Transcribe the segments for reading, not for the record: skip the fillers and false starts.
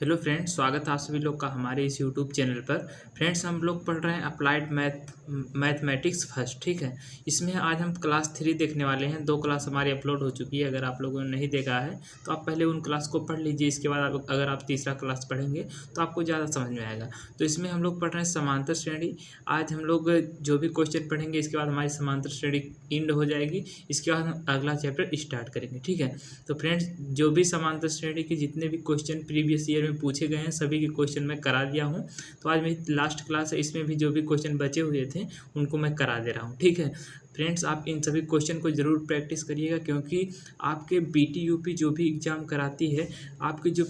Hello friends, स्वागत है आप सभी लोग का हमारे इस यूट्यूब चैनल पर। फ्रेंड्स, हम लोग पढ़ रहे हैं अप्लाइड मैथमेटिक्स फर्स्ट। ठीक है, इसमें आज हम क्लास 3 देखने वाले हैं। 2 क्लास हमारी अपलोड हो चुकी है। अगर आप लोगों ने नहीं देखा है तो आप पहले उन क्लास को पढ़ लीजिए। इसके बाद अगर आप तीसरा क्लास पढ़ेंगे तो आपको ज़्यादा समझ में आएगा। तो इसमें हम लोग पढ़ रहे हैं समांतर श्रेणी। आज हम लोग जो भी क्वेश्चन पढ़ेंगे इसके बाद हमारी समांतर श्रेणी एंड हो जाएगी। इसके बाद हम अगला चैप्टर स्टार्ट करेंगे। ठीक है, तो फ्रेंड्स, जो भी समांतर श्रेणी के जितने भी क्वेश्चन प्रीवियस ईयर में पूछे गए हैं सभी के क्वेश्चन मैं करा दिया हूँ। तो आज मेरी लास्ट क्लास है, इसमें भी जो भी क्वेश्चन बचे हुए थे उनको मैं करा दे रहा हूँ। ठीक है फ्रेंड्स, आप इन सभी क्वेश्चन को ज़रूर प्रैक्टिस करिएगा, क्योंकि आपके बीटी यूपी जो भी एग्ज़ाम कराती है, आपके जो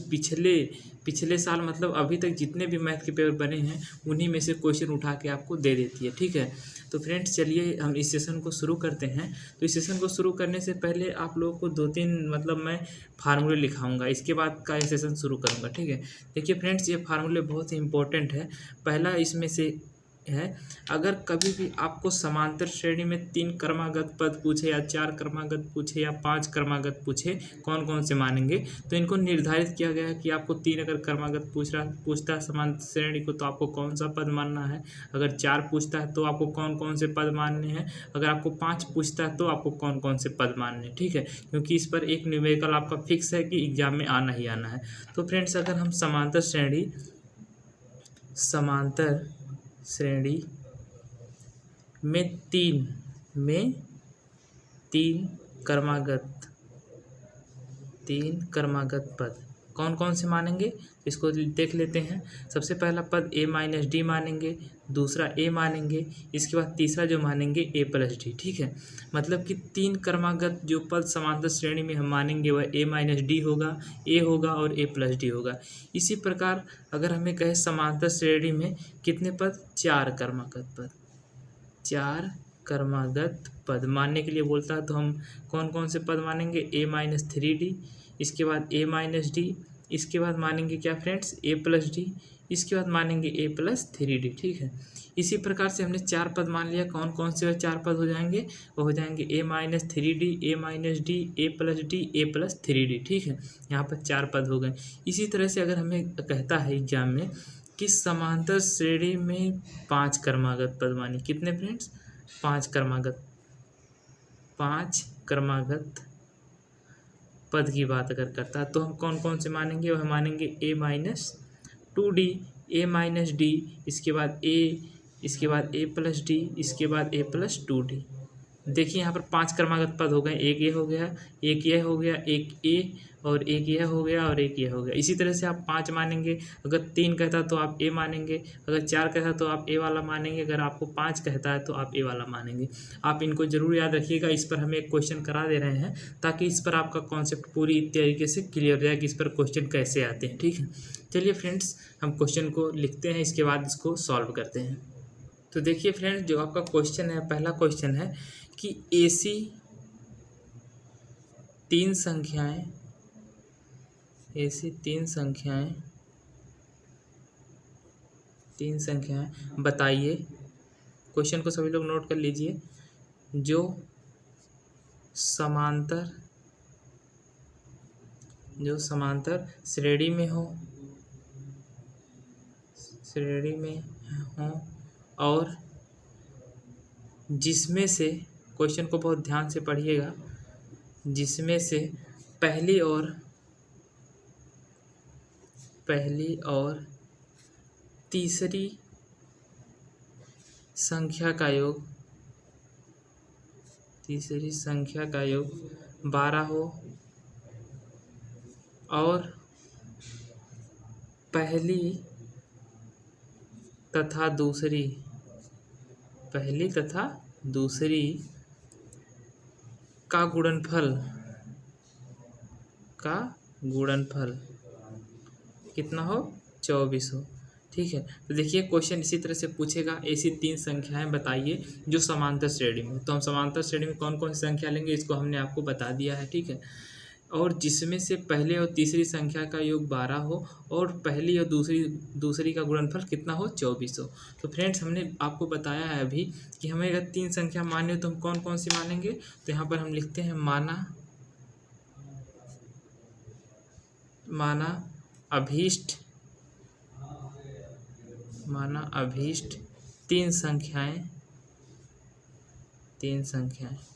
पिछले साल मतलब अभी तक जितने भी मैथ के पेपर बने हैं उन्हीं में से क्वेश्चन उठा के आपको दे देती है। ठीक है, तो फ्रेंड्स चलिए हम इस सेशन को शुरू करते हैं। तो इस सेशन को शुरू करने से पहले आप लोगों को 2-3 मतलब मैं फार्मूले लिखाऊंगा, इसके बाद का ये सेशन शुरू करूंगा। ठीक है, देखिए फ्रेंड्स, ये फार्मूले बहुत ही इंपॉर्टेंट है। पहला इसमें से है, अगर कभी भी आपको समांतर श्रेणी में 3 क्रमागत पद पूछे या 4 क्रमागत पूछे या 5 क्रमागत पूछे, कौन कौन से मानेंगे, तो इनको निर्धारित किया गया है कि आपको 3 अगर क्रमागत पूछता है समांतर श्रेणी को तो आपको कौन सा पद मानना है, अगर 4 पूछता है तो आपको कौन कौन से पद मानने हैं, अगर आपको 5 पूछता है तो आपको कौन कौन से पद मानने हैं। ठीक है, क्योंकि इस पर एक न्यूमेरिकल आपका फिक्स है कि एग्जाम में आना ही आना है। तो फ्रेंड्स, अगर हम समांतर श्रेणी में तीन क्रमागत पद कौन कौन से मानेंगे, इसको देख लेते हैं। सबसे पहला पद a-d मानेंगे, दूसरा a मानेंगे, इसके बाद तीसरा जो मानेंगे a+d। ठीक है, मतलब कि 3 क्रमागत जो पद समांतर श्रेणी में हम मानेंगे वह a-d होगा, a होगा और a+d होगा। इसी प्रकार अगर हमें कहे समांतर श्रेणी में कितने पद, 4 क्रमागत पद मानने के लिए बोलता है, तो हम कौन कौन से पद मानेंगे, a-3d, इसके बाद a-d, इसके बाद मानेंगे क्या फ्रेंड्स, a+d, इसके बाद मानेंगे a+3d। ठीक है, इसी प्रकार से हमने 4 पद मान लिया। कौन कौन से 4 पद हो जाएंगे, वो हो जाएंगे a-3d, a-d, a+d, a+3d। ठीक है, यहाँ पर 4 पद हो गए। इसी तरह से अगर हमें कहता है एग्जाम में कि समांतर श्रेणी में 5 क्रमागत पद मानिए, कितने फ्रेंड्स, 5 क्रमागत पद की बात अगर करता है तो हम कौन कौन से मानेंगे, वह मानेंगे a-2d, a-d, इसके बाद a, इसके बाद a+d, इसके बाद a+2d। देखिए यहाँ पर 5 क्रमागत पद हो गए, एक ये हो गया, एक ये हो गया, एक ए और एक यह हो गया और एक यह हो गया। इसी तरह से आप 5 मानेंगे। अगर 3 कहता तो आप ए मानेंगे, अगर 4 कहता तो आप ए वाला मानेंगे, अगर आपको 5 कहता है तो आप ए वाला मानेंगे। आप इनको जरूर याद रखिएगा। इस पर हमें एक क्वेश्चन करा दे रहे हैं ताकि इस पर आपका कॉन्सेप्ट पूरी तरीके से क्लियर हो जाए कि इस पर क्वेश्चन कैसे आते हैं। ठीक है, चलिए फ्रेंड्स, हम क्वेश्चन को लिखते हैं, इसके बाद इसको सॉल्व करते हैं। तो देखिए फ्रेंड्स, जो आपका क्वेश्चन है, पहला क्वेश्चन है कि ऐसी 3 संख्याएं बताइए। क्वेश्चन को सभी लोग नोट कर लीजिए। जो समांतर श्रेणी में हो और जिसमें से, क्वेश्चन को बहुत ध्यान से पढ़िएगा, जिसमें से पहली और तीसरी संख्या का योग 12 हो और पहली तथा दूसरी का गुणनफल कितना हो, 24 हो। ठीक है, तो देखिए क्वेश्चन इसी तरह से पूछेगा, ऐसी 3 संख्याएं बताइए जो समांतर श्रेणी में। तो हम समांतर श्रेणी में कौन कौन सी संख्या लेंगे, इसको हमने आपको बता दिया है। ठीक है, और जिसमें से पहले और तीसरी संख्या का योग 12 हो और पहली और दूसरी का गुणनफल कितना हो, 24 हो। तो फ्रेंड्स, हमने आपको बताया है अभी कि हमें अगर 3 संख्या माने तो हम कौन कौन सी मानेंगे। तो यहाँ पर हम लिखते हैं माना अभीष्ट तीन संख्याएं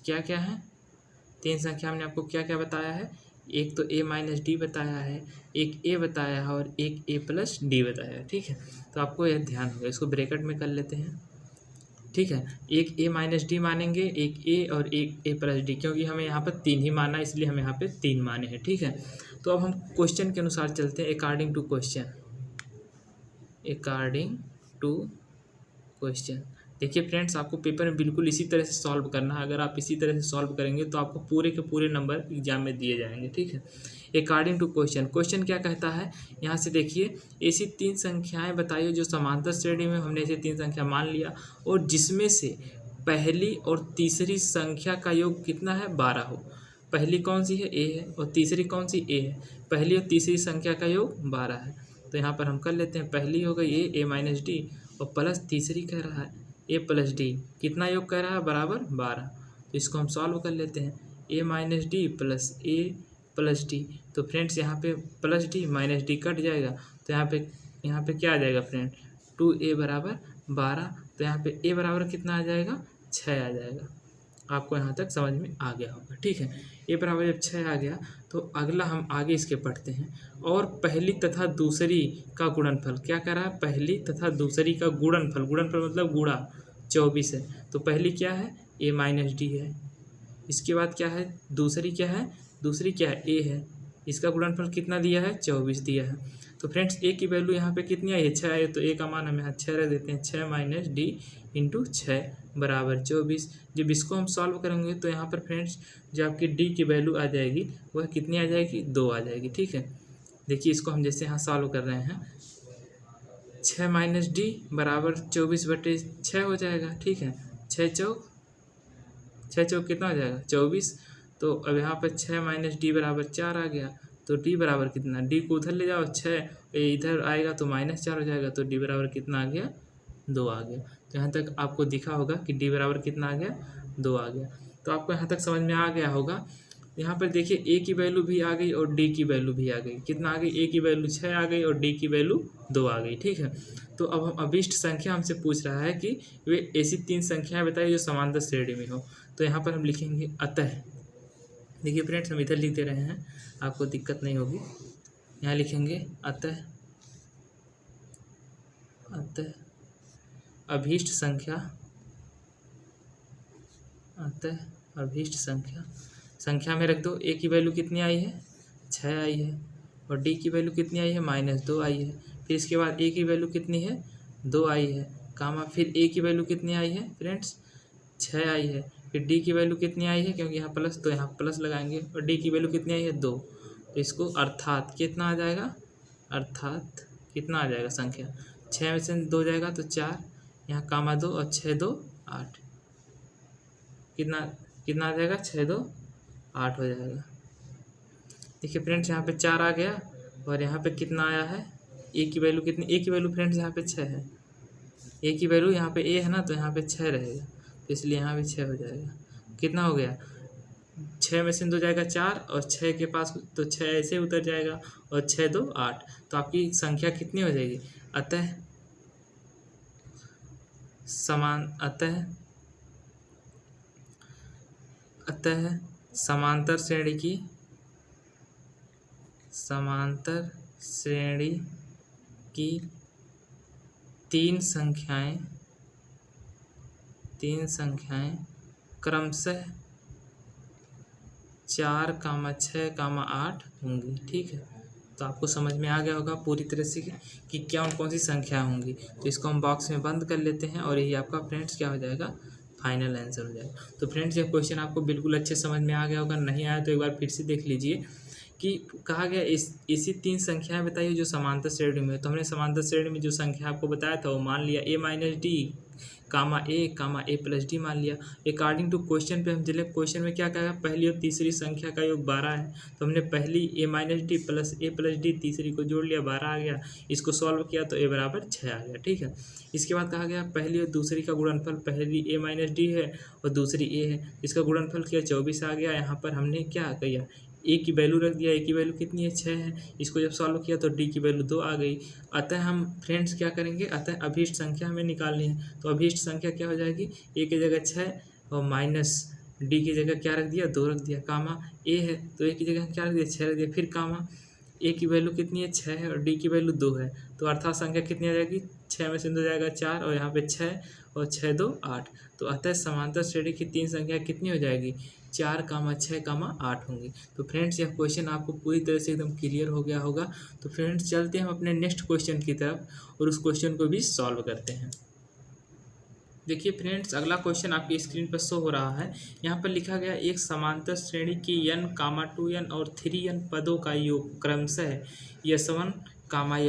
क्या क्या है? तीन संख्या हमने आपको क्या क्या बताया है? एक तो a माइनस डी बताया है, एक a बताया है और एक a प्लस डी बताया है। ठीक है, तो आपको यह ध्यान होगा। इसको ब्रैकेट में कर लेते हैं। ठीक है, एक a माइनस डी मानेंगे, एक a और एक a प्लस डी, क्योंकि हमें यहाँ पर 3 ही माना है, इसलिए हम यहाँ पे 3 माने हैं। ठीक है, तो अब हम क्वेश्चन के अनुसार चलते हैं। अकॉर्डिंग टू क्वेश्चन देखिए फ्रेंड्स, आपको पेपर में बिल्कुल इसी तरह से सॉल्व करना है। अगर आप इसी तरह से सॉल्व करेंगे तो आपको पूरे के पूरे नंबर एग्जाम में दिए जाएंगे। ठीक है, अकॉर्डिंग टू क्वेश्चन क्या कहता है? यहाँ से देखिए, ऐसी तीन संख्याएं बताइए जो समांतर श्रेणी में, हमने ऐसे तीन संख्या मान लिया, और जिसमें से पहली और तीसरी संख्या का योग कितना है? 12 हो। पहली कौन सी है? a है, और तीसरी कौन सी? a है। पहली और तीसरी संख्या का योग 12 है। तो यहाँ पर हम कर लेते हैं। पहली हो गई a माइनस डी, और प्लस तीसरी कह रहा है a प्लस डी, कितना योग कह रहा है? बराबर 12। तो इसको हम सॉल्व कर लेते हैं। a minus D plus a plus D, तो फ्रेंड्स यहाँ पे plus D minus D cut जाएगा, तो यहाँ पे क्या आ जाएगा फ्रेंड? 2a बराबर 12। तो यहाँ पे a बराबर कितना आ जाएगा? 6 आ जाएगा। आपको यहाँ तक समझ में आ गया होगा। ठीक है, a बराबर जब 6 आ गया तो अगला हम आगे इसके पढ़ते हैं। और पहली तथा दूसरी का गुणनफल क्या कह रहा है? पहली तथा दूसरी का गुणनफल मतलब गुणा 24 है। तो पहली क्या है? a माइनस डी है। इसके बाद क्या है? दूसरी क्या है? दूसरी क्या है? a है। इसका गुणनफल कितना दिया है? 24 दिया है। तो फ्रेंड्स a की वैल्यू यहाँ पे कितनी आई है? 6 है, तो a का मान हम यहाँ 6 रख देते हैं। 6 माइनस डी इंटू 6 बराबर 24। जब इसको हम सॉल्व करेंगे तो यहाँ पर फ्रेंड्स जो आपकी d की वैल्यू आ जाएगी वह कितनी आ जाएगी? 2 आ जाएगी। ठीक है, देखिए इसको हम जैसे यहाँ सॉल्व कर रहे हैं, 6 माइनस डी बराबर 24/6 हो जाएगा। ठीक है, 6 चौक कितना हो जाएगा? 24। तो अब यहाँ पर 6 माइनस डी बराबर 4 आ गया। तो डी बराबर कितना? डी को उधर ले जाओ, 6 इधर आएगा तो -4 हो जाएगा। तो डी बराबर कितना आ गया? 2 आ गया। तो यहाँ तक आपको दिखा होगा कि डी बराबर कितना आ गया? 2 आ गया। तो आपको यहाँ तक समझ में आ गया होगा। यहाँ पर देखिए a की वैल्यू भी आ गई और d की वैल्यू भी आ गई। कितना आ गई? a की वैल्यू 6 आ गई और d की वैल्यू 2 आ गई। ठीक है, तो अब हम अभीष्ट संख्या हमसे पूछ रहा है कि वे ऐसी तीन संख्याएं बताइए जो समांतर श्रेणी में हो। तो यहाँ पर हम लिखेंगे अतः। देखिए फ्रेंड्स, हम इधर लिख दे रहे हैं, आपको दिक्कत नहीं होगी। यहाँ लिखेंगे अतः अभीष्ट संख्या में रख दो। a की वैल्यू कितनी आई है? 6 आई है, और d की वैल्यू कितनी आई है? -2 आई है। फिर इसके बाद a की वैल्यू कितनी है? 2 आई है, कामा फिर a की वैल्यू कितनी आई है फ्रेंड्स? 6 आई है। फिर d की वैल्यू कितनी आई है? क्योंकि यहाँ प्लस, तो यहाँ प्लस लगाएंगे, और d की वैल्यू कितनी आई है? 2। तो इसको अर्थात कितना आ जाएगा? कितना आ जाएगा संख्या? 6 में से 2 जाएगा तो 4, यहाँ कामा 2 और 6 2 8। कितना आ जाएगा? 6 2 8 हो जाएगा। देखिए फ्रेंड्स, यहाँ पे 4 आ गया, और यहाँ पे कितना आया है? a की वैल्यू कितनी? a की वैल्यू फ्रेंड्स यहाँ पे 6 है। a की वैल्यू यहाँ पे a है ना, तो यहाँ पे 6 रहेगा, तो इसलिए यहाँ भी 6 हो जाएगा। कितना हो गया? 6 में से 2 जाएगा 4, और 6 के पास तो 6 ऐसे उतर जाएगा, और 6 2 8। तो आपकी संख्या कितनी हो जाएगी? अतः समांतर श्रेणी की तीन संख्याएं क्रमशः 4, 6, 8 होंगी। ठीक है, तो आपको समझ में आ गया होगा पूरी तरह से कि कौन सी संख्या होंगी। तो इसको हम बॉक्स में बंद कर लेते हैं, और यही आपका फ्रेंड्स क्या हो जाएगा? फाइनल आंसर हो जाएगा। तो फ्रेंड्स, ये क्वेश्चन आपको बिल्कुल अच्छे समझ में आ गया होगा। नहीं आया तो एक बार फिर से देख लीजिए कि कहा गया ऐसी तीन संख्याएं बताइए जो समांतर श्रेणी में है। तो हमने समांतर श्रेणी में जो संख्या आपको बताया था वो मान लिया, a minus D comma a plus D मान लिया। अकॉर्डिंग टू क्वेश्चन पे हम चले। क्वेश्चन में क्या कहा? पहली और तीसरी संख्या का योग 12 है, तो हमने पहली a minus D plus a plus D, तीसरी को जोड़ लिया, 12 आ गया। इसको सॉल्व किया तो a बराबर 6 आ गया। ठीक है, इसके बाद कहा गया पहली और दूसरी का गुणनफल, पहली a माइनस डी है और दूसरी a है, इसका गुणनफल किया 24 आ गया। यहाँ पर हमने क्या किया? ए की वैल्यू रख दिया, ए की वैल्यू कितनी है 6 है, इसको जब सॉल्व किया तो डी की वैल्यू 2 आ गई। अतः हम फ्रेंड्स क्या करेंगे, अतः अभीष्ट संख्या हमें निकालनी है, तो अभीष्ट संख्या क्या हो जाएगी, ए की जगह 6 और माइनस डी की जगह क्या रख दिया 2 रख दिया, कामा ए है तो ए की जगह क्या रख दिया 6 रख दिया, फिर कामा ए की वैल्यू कितनी है 6 है और डी की वैल्यू 2 है, तो अर्थात संख्या कितनी आ जाएगी 6 में से 2 जाएगा 4 और यहाँ पे 6 और 6 2 8, तो अतः समांतर श्रेणी की 3 संख्या कितनी हो जाएगी 4, 6, 8 होंगी। तो फ्रेंड्स यह क्वेश्चन आपको पूरी तरह से एकदम क्लियर हो गया होगा। तो फ्रेंड्स चलते हैं हम अपने नेक्स्ट क्वेश्चन की तरफ और उस क्वेश्चन को भी सॉल्व करते हैं। देखिए फ्रेंड्स, अगला क्वेश्चन आपकी स्क्रीन पर शो हो रहा है। यहाँ पर लिखा गया एक समांतर श्रेणी की n, 2n और 3n पदों का योग क्रमशः s1,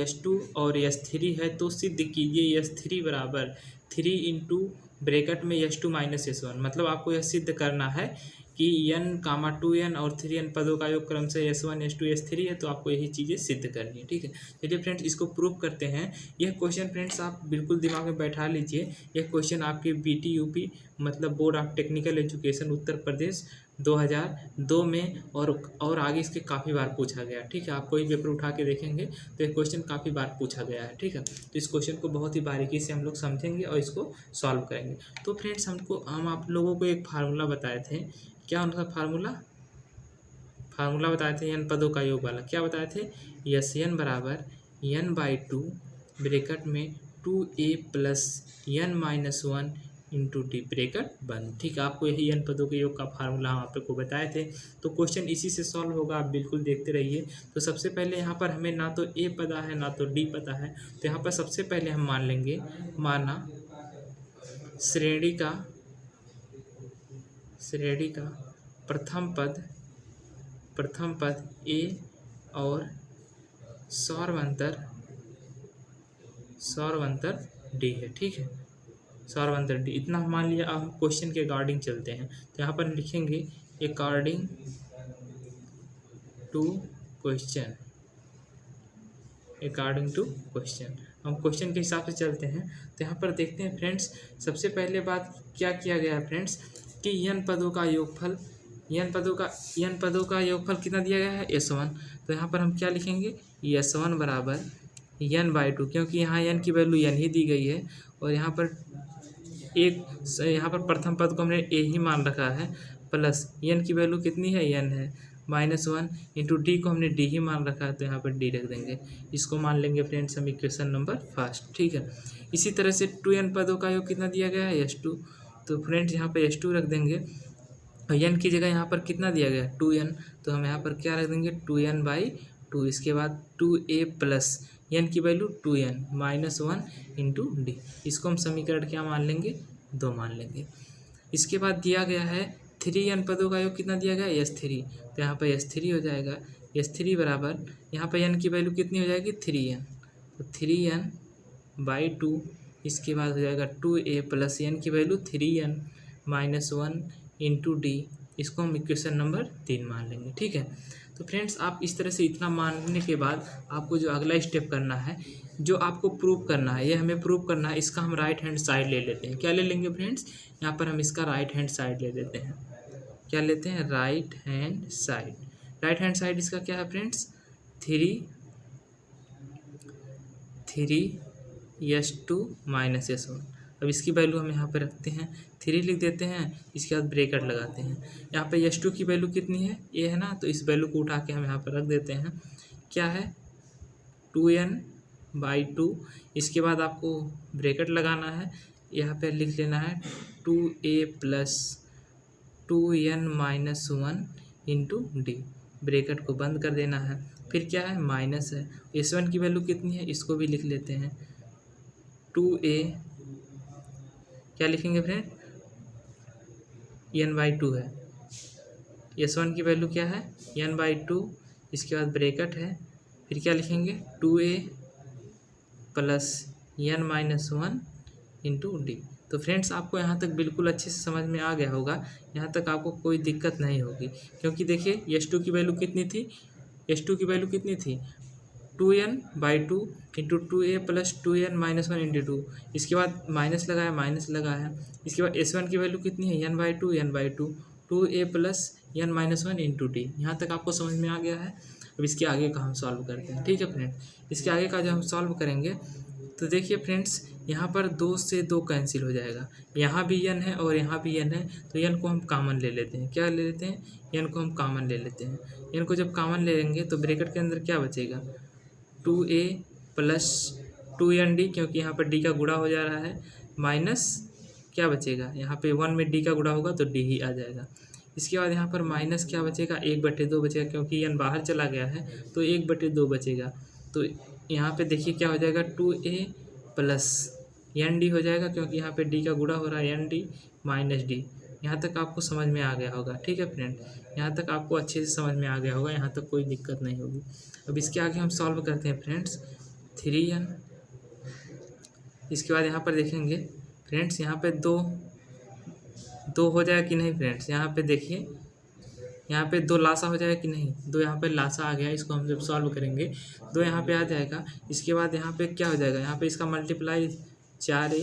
s2 और s3 है, तो सिद्ध कीजिए s3 बराबर 3 इंटू ब्रैकेट में s2 माइनस s1। मतलब आपको यह सिद्ध करना है कि n, 2n और 3n पदों का योग क्रमशः s1, s2, s3 है, तो आपको यही चीज़ें सिद्ध करनी है। ठीक है, चलिए फ्रेंड्स इसको प्रूव करते हैं। यह क्वेश्चन फ्रेंड्स आप बिल्कुल दिमाग में बैठा लीजिए, यह क्वेश्चन आपके BTUP मतलब board of technical education Uttar Pradesh 2002 में और आगे इसके काफ़ी बार पूछा गया। ठीक है, आप कोई पेपर उठा के देखेंगे तो ये क्वेश्चन काफ़ी बार पूछा गया है। ठीक है, तो इस क्वेश्चन को बहुत ही बारीकी से हम लोग समझेंगे और इसको सॉल्व करेंगे। तो फ्रेंड्स हम आप लोगों को एक फार्मूला बताए थे, क्या उनका फार्मूला बताए थे n पदों का योग वाला, क्या बताए थे Sn बराबर n/2 ब्रैकेट में 2a plus n minus 1 into D bracket बंद। ठीक है, आपको यही n पदों के योग का फार्मूला हम आपको बताए थे। तो क्वेश्चन इसी से सॉल्व होगा, आप बिल्कुल देखते रहिए। तो सबसे पहले यहाँ पर हमें ना तो a पता है ना तो d पता है, तो यहाँ पर सबसे पहले हम मान लेंगे, माना श्रेणी का प्रथम पद a और सौरवंतर d है। ठीक है, सौरवंतर d, इतना हम मान लिया। अब हम क्वेश्चन के अकॉर्डिंग चलते हैं, तो यहाँ पर लिखेंगे अकॉर्डिंग टू क्वेश्चन। हम क्वेश्चन के हिसाब से चलते हैं। तो यहाँ पर देखते हैं फ्रेंड्स, सबसे पहले बात क्या किया गया है फ्रेंड्स कि n पदों का योगफल कितना दिया गया है s1। तो यहाँ पर हम क्या लिखेंगे s1 बराबर n/2, क्योंकि यहाँ n की वैल्यू n ही दी गई है और यहाँ पर प्रथम पद को हमने a ही मान रखा है, प्लस n की वैल्यू कितनी है n है, -1 इंटू डी को हमने डी ही मान रखा है, तो यहाँ पर डी रख देंगे। इसको मान लेंगे फ्रेंड्स हम इक्वेशन नंबर फर्स्ट। ठीक है, इसी तरह से 2n पदों का योग कितना दिया गया है s2, तो फ्रेंड्स यहाँ पर s2 रख देंगे और n की जगह यहाँ पर कितना दिया गया है 2n, तो हम यहाँ पर क्या रख देंगे 2n/2। इसके बाद 2a प्लस n की value 2n minus 1 into D, इसको हम समीकरण क्या मान लेंगे 2 मान लेंगे। इसके बाद दिया गया है 3n पदों का योग कितना दिया गया है s3, तो यहाँ पर s3 हो जाएगा s3 बराबर यहाँ पर n की वैल्यू कितनी हो जाएगी 3n, तो 3n/2। इसके बाद हो जाएगा 2a प्लस n की value 3n minus 1 into D, इसको हम इक्वेशन नंबर 3 मान लेंगे। ठीक है, तो फ्रेंड्स आप इस तरह से इतना मानने के बाद आपको जो अगला स्टेप करना है, जो आपको प्रूव करना है, ये हमें प्रूव करना है, इसका हम राइट हैंड साइड ले लेते हैं। क्या ले लेंगे फ्रेंड्स, यहाँ पर हम इसका राइट हैंड साइड ले लेते हैं। क्या लेते हैं राइट हैंड साइड इसका क्या है फ्रेंड्स 3s2 माइनस s1। अब इसकी वैल्यू हम यहाँ पे रखते हैं, 3 लिख देते हैं, इसके बाद ब्रैकेट लगाते हैं। यहाँ पे s2 की वैल्यू कितनी है a है ना, तो इस वैल्यू को उठा के हम यहाँ पर रख देते हैं। क्या है 2n/2। इसके बाद आपको ब्रैकेट लगाना है, यहाँ पे लिख लेना है 2a plus 2n minus 1 into D, bracket को बंद कर देना है। फिर क्या है माइनस है, s1 की वैल्यू कितनी है इसको भी लिख लेते हैं 2a, क्या लिखेंगे फ्रेंड n/2 है, s1 की वैल्यू क्या है n/2। इसके बाद ब्रैकेट है, फिर क्या लिखेंगे 2a plus n minus 1 into D. तो फ्रेंड्स आपको यहाँ तक बिल्कुल अच्छे से समझ में आ गया होगा, यहाँ तक आपको कोई दिक्कत नहीं होगी, क्योंकि देखिए s2 की वैल्यू कितनी थी 2n/2 into 2a plus 2n minus 1 into 2। इसके बाद माइनस लगा है, इसके बाद s1 की वैल्यू कितनी है n/2 2a plus n minus one into D. यहाँ तक आपको समझ में आ गया है। अब इसके आगे का हम सॉल्व करते हैं, ठीक है फ्रेंड। इसके आगे का जो हम सॉल्व करेंगे तो देखिए फ्रेंड्स, यहाँ पर 2 से 2 कैंसिल हो जाएगा, यहाँ भी n है और यहाँ भी n है, तो n को हम कॉमन ले लेते हैं। क्या ले लेते हैं? n को हम कॉमन ले लेते हैं। n को जब कॉमन ले लेंगे तो ब्रैकेट के अंदर क्या बचेगा? 2a प्लस 2nd, क्योंकि यहाँ पर d का गुणा हो जा रहा है, माइनस क्या बचेगा? यहाँ पे 1 में d का गुणा होगा तो d ही आ जाएगा। इसके बाद यहाँ पर माइनस क्या बचेगा? 1/2 बचेगा, क्योंकि n बाहर चला गया है तो 1/2 बचेगा। तो यहाँ पे देखिए क्या हो जाएगा? 2a प्लस nd हो जाएगा, क्योंकि यहाँ पे d का गुणा हो रहा है, nd माइनस d। यहाँ तक आपको समझ में आ गया होगा, ठीक है फ्रेंड। यहाँ तक आपको अच्छे से समझ में आ गया होगा, यहाँ तक कोई दिक्कत नहीं होगी। अब इसके आगे हम सॉल्व करते हैं फ्रेंड्स। 3n, इसके बाद यहाँ पर देखेंगे फ्रेंड्स, यहाँ पे 2 हो जाएगा कि नहीं फ्रेंड्स? यहाँ पे देखिए, यहाँ पे 2 लासा हो जाएगा कि नहीं? 2 यहाँ पे लासा आ गया, इसको हम जब सॉल्व करेंगे 2 यहाँ पे आ जाएगा। इसके बाद यहाँ पे क्या हो जाएगा? यहाँ पे इसका मल्टीप्लाई 4a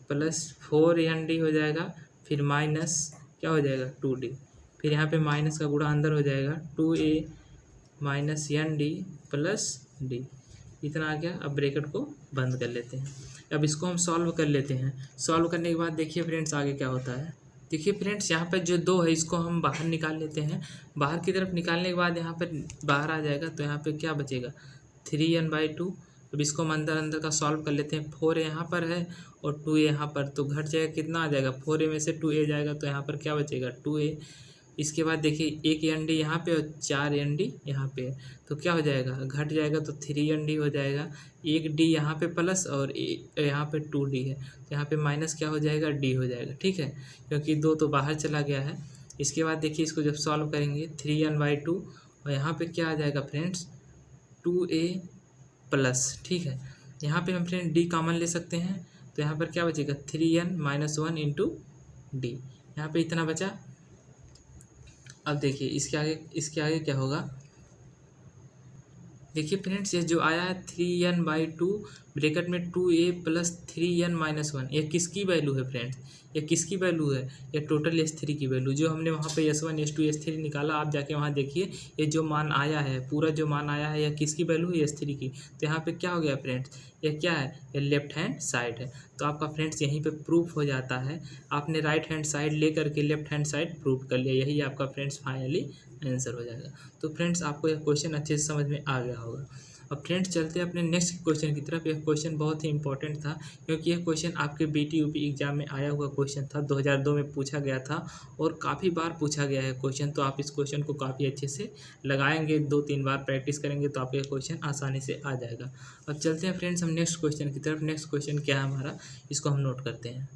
प्लस 4nd हो जाएगा, फिर माइनस क्या हो जाएगा? 2d, फिर यहाँ पे माइनस का गुणा अंदर हो जाएगा, 2a minus nd plus d। इतना आ गया। अब ब्रैकेट को बंद कर लेते हैं। अब इसको हम सॉल्व कर लेते हैं। सॉल्व करने के बाद देखिए फ्रेंड्स आगे क्या होता है। देखिए फ्रेंड्स, यहाँ पर जो 2 है इसको हम बाहर निकाल लेते हैं। बाहर की तरफ निकालने के बाद यहाँ पर बाहर आ जाएगा, तो यहाँ पे क्या बचेगा? 3n/2। अब इसको हम अंदर का सॉल्व कर लेते हैं। 4a यहाँ पर है और 2a यहाँ पर, तो घट जाएगा, कितना आ जाएगा? 4a में से 2a जाएगा, तो यहाँ पर क्या बचेगा? 2a। इसके बाद देखिए 1nd यहाँ पे और 4nd यहाँ पे, तो क्या हो जाएगा? घट जाएगा, तो 3nd हो जाएगा। 1d यहाँ पे प्लस और यहाँ पे 2d है, तो यहाँ पे माइनस क्या हो जाएगा? d हो जाएगा, ठीक है, क्योंकि 2 तो बाहर चला गया है। इसके बाद देखिए इसको जब सॉल्व करेंगे 3n/2 और यहाँ पे क्या आ जाएगा फ्रेंड्स? 2a प्लस, ठीक है। यहाँ पे हम फ्रेंड d कॉमन ले सकते हैं, तो यहाँ पर क्या बचेगा? 3n minus 1 into D. यहाँ पे इतना बचा। अब देखिए इसके आगे क्या होगा। देखिए फ्रेंड्स, ये जो आया है 3n/2 ब्रैकेट में 2a प्लस 3n माइनस 1, ये किसकी वैल्यू है फ्रेंड्स? ये किसकी वैल्यू है? ये टोटल S3 की वैल्यू, जो हमने वहाँ पे S1 S2 S3 निकाला। आप जाके वहाँ देखिए, ये जो मान आया है, पूरा जो मान आया है, यह किसकी वैल्यू है? S3 की। तो यहाँ पे क्या हो गया फ्रेंड्स? ये क्या है? ये लेफ्ट हैंड साइड है। तो आपका फ्रेंड्स यहीं पे प्रूफ हो जाता है। आपने राइट हैंड साइड ले करके लेफ्ट हैंड साइड प्रूफ कर लिया, यही आपका फ्रेंड्स फाइनली आंसर हो जाएगा। तो फ्रेंड्स आपको यह क्वेश्चन अच्छे से समझ में आ गया होगा। अब फ्रेंड्स चलते हैं अपने नेक्स्ट क्वेश्चन की तरफ। यह क्वेश्चन बहुत ही इंपॉर्टेंट था, क्योंकि यह क्वेश्चन आपके BT-UP एग्जाम में आया हुआ क्वेश्चन था, 2002 में पूछा गया था और काफ़ी बार पूछा गया है क्वेश्चन। तो आप इस क्वेश्चन को काफ़ी अच्छे से लगाएंगे, 2-3 बार प्रैक्टिस करेंगे तो आपका क्वेश्चन आसानी से आ जाएगा। अब चलते हैं फ्रेंड्स हम नेक्स्ट क्वेश्चन की तरफ। नेक्स्ट क्वेश्चन क्या है हमारा, इसको हम नोट करते हैं।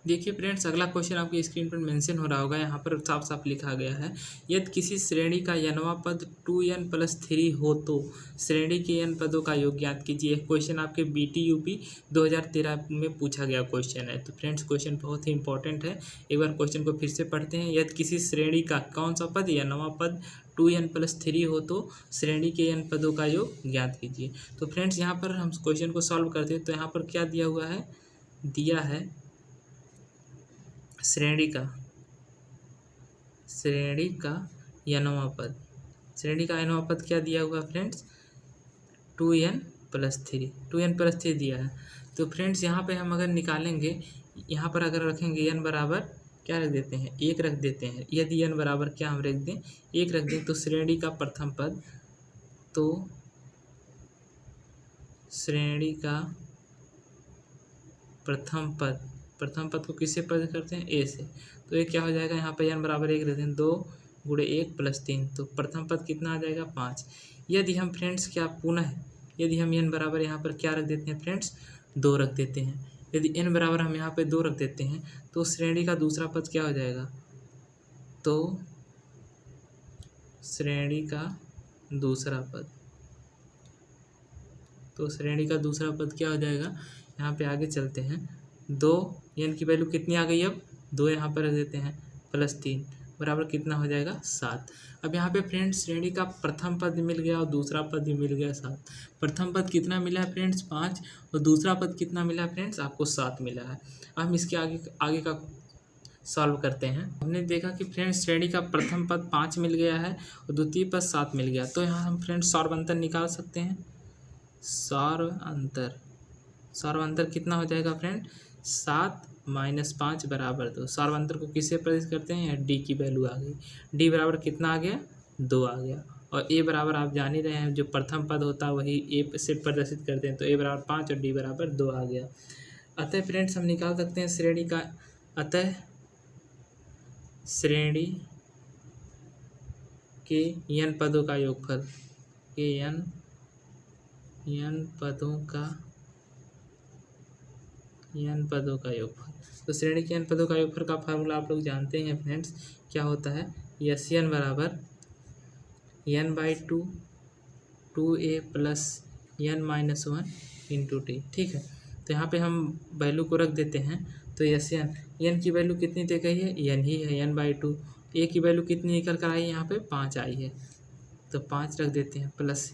देखिए फ्रेंड्स, अगला क्वेश्चन आपकी स्क्रीन पर मेंशन हो रहा होगा, यहाँ पर साफ साफ लिखा गया है, यदि किसी श्रेणी का nवां पद 2n + 3 हो तो श्रेणी के n पदों का योग ज्ञात कीजिए। क्वेश्चन आपके BT-UP 2013 में पूछा गया क्वेश्चन है। तो फ्रेंड्स क्वेश्चन बहुत ही इंपॉर्टेंट है, एक बार क्वेश्चन को फिर से पढ़ते हैं। यदि किसी श्रेणी का कौन सा पद, nवां पद 2n + 3 हो तो श्रेणी के n पदों का योग ज्ञात कीजिए। तो फ्रेंड्स यहाँ पर हम क्वेश्चन को सॉल्व करते हैं, तो यहाँ पर क्या दिया हुआ है? दिया है श्रेणी का nवां पद। श्रेणी का nवां पद क्या दिया हुआ फ्रेंड्स? 2n + 3, 2n + 3 दिया है। तो फ्रेंड्स यहाँ पे हम अगर निकालेंगे, यहाँ पर अगर रखेंगे n बराबर क्या रख देते हैं? 1 रख देते हैं। यदि n बराबर क्या हम रख दें? 1 रख दें, तो श्रेणी का प्रथम पद, तो श्रेणी का प्रथम पद को किससे पद करते हैं? a से। तो ये क्या हो जाएगा? यहाँ पे n बराबर 1 रखते हैं, 2 × 1 + 3, तो प्रथम पद कितना आ जाएगा? 5। यदि हम फ्रेंड्स क्या पुनः यदि हम n बराबर यहाँ पर क्या रख देते हैं फ्रेंड्स? 2 रख देते हैं। यदि n बराबर हम यहाँ पे 2 रख देते हैं, तो श्रेणी का दूसरा पद क्या हो जाएगा? तो श्रेणी का दूसरा पद क्या हो जाएगा? यहाँ पे आगे चलते हैं। 2 n की वैल्यू कितनी आ गई? अब 2 यहाँ पर रख देते हैं, +3 बराबर कितना हो जाएगा? 7। अब यहाँ पे फ्रेंड्स श्रेणी का प्रथम पद मिल गया और दूसरा पद भी मिल गया 7। प्रथम पद कितना मिला है फ्रेंड्स? 5, और दूसरा पद कितना मिला है फ्रेंड्स? आपको 7 मिला है। अब हम इसके आगे का सॉल्व करते हैं। हमने देखा कि फ्रेंड्स श्रेणी का प्रथम पद 5 मिल गया है और द्वितीय पद 7 मिल गया, तो यहाँ हम फ्रेंड्स सौर अंतर निकाल सकते हैं। सौर अंतर कितना हो जाएगा फ्रेंड? 7 - 5 बराबर 2। सौर अंतर को किससे प्रदर्शित करते हैं? डी की वैल्यू आ गई। डी बराबर कितना आ गया? 2 आ गया। और ए बराबर आप जान ही रहे हैं, जो प्रथम पद होता है वही ए से प्रदर्शित करते हैं, तो ए बराबर 5 और डी बराबर 2 आ गया। अतः फ्रेंड्स हम निकाल सकते हैं श्रेणी का, अतः श्रेणी के n पदों का योगफल, के n पदों का योगफल। तो श्रेणी के n पदों का योगफल का फार्मूला आप लोग जानते हैं फ्रेंड्स, क्या होता है? Sn बराबर n/2 2a plus n-1 into T. ठीक है, तो यहाँ पे हम वैल्यू को रख देते हैं। तो n की वैल्यू कितनी दे गई है? n ही है, n/2। a की वैल्यू कितनी निकल कर आई है? यहाँ पे 5 आई है, तो 5 रख देते हैं, प्लस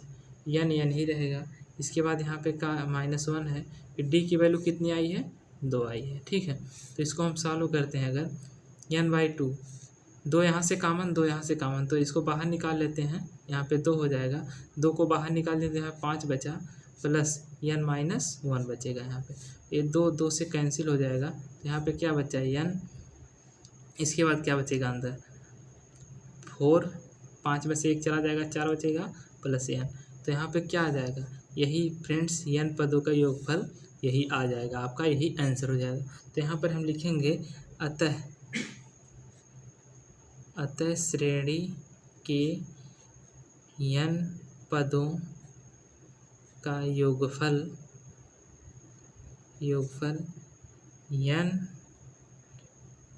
n ही रहेगा। इसके बाद यहाँ पे का -1 है, फिर d की वैल्यू कितनी आई है? 2 आई है। ठीक है, तो इसको हम सॉल्व करते हैं। अगर n/2, 2 यहाँ से कामन, 2 यहाँ से कामन, तो इसको बाहर निकाल लेते हैं। यहाँ पे 2 हो जाएगा, 2 को बाहर निकाल देते हैं, 5 बचा, प्लस n-1 बचेगा। यहाँ पे ये 2 से कैंसिल हो जाएगा, तो यहाँ पे क्या बचा? n। इसके बाद क्या बचेगा अंदर? 4, 5 में से 1 चला जाएगा, 4 बचेगा, प्लस n। तो यहाँ पे क्या आ जाएगा? यही फ्रेंड्स n पदों का योगफल यही आ जाएगा, आपका यही आंसर हो जाएगा। तो यहाँ पर हम लिखेंगे अतः श्रेणी के n पदों का योगफल n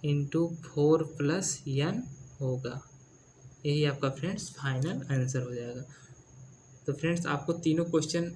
इंटू 4 प्लस n होगा। यही आपका फ्रेंड्स फाइनल आंसर हो जाएगा। तो फ्रेंड्स आपको तीनों क्वेश्चन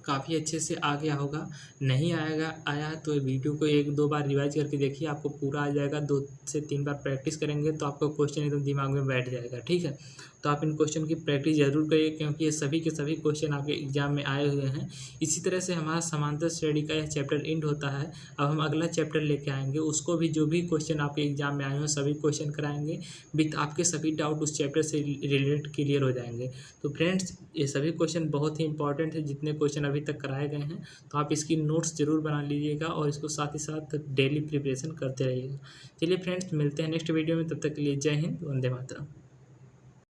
काफ़ी अच्छे से आ गया होगा। नहीं आया है तो वीडियो को 1-2 बार रिवाइज करके देखिए, आपको पूरा आ जाएगा। 2 से 3 बार प्रैक्टिस करेंगे तो आपका क्वेश्चन एकदम दिमाग में बैठ जाएगा। ठीक है, तो आप इन क्वेश्चन की प्रैक्टिस जरूर करिए, क्योंकि ये सभी के सभी क्वेश्चन आपके एग्जाम में आए हुए हैं। इसी तरह से हमारा समांतर श्रेणी का यह चैप्टर एंड होता है। अब हम अगला चैप्टर लेके आएंगे, उसको भी जो भी क्वेश्चन आपके एग्जाम में आए हों सभी क्वेश्चन कराएंगे, विथ आपके सभी डाउट उस चैप्टर से रिलेटेड क्लियर हो जाएंगे। तो फ्रेंड्स ये सभी क्वेश्चन बहुत ही इंपॉर्टेंट है, जितने क्वेश्चन अभी तक कराए गए हैं। तो आप इसकी नोट्स जरूर बना लीजिएगा और इसको साथ ही साथ डेली प्रिपरेशन करते रहिएगा। चलिए फ्रेंड्स, मिलते हैं नेक्स्ट वीडियो में, तब तक के लिए जय हिंद, वंदे मातरम।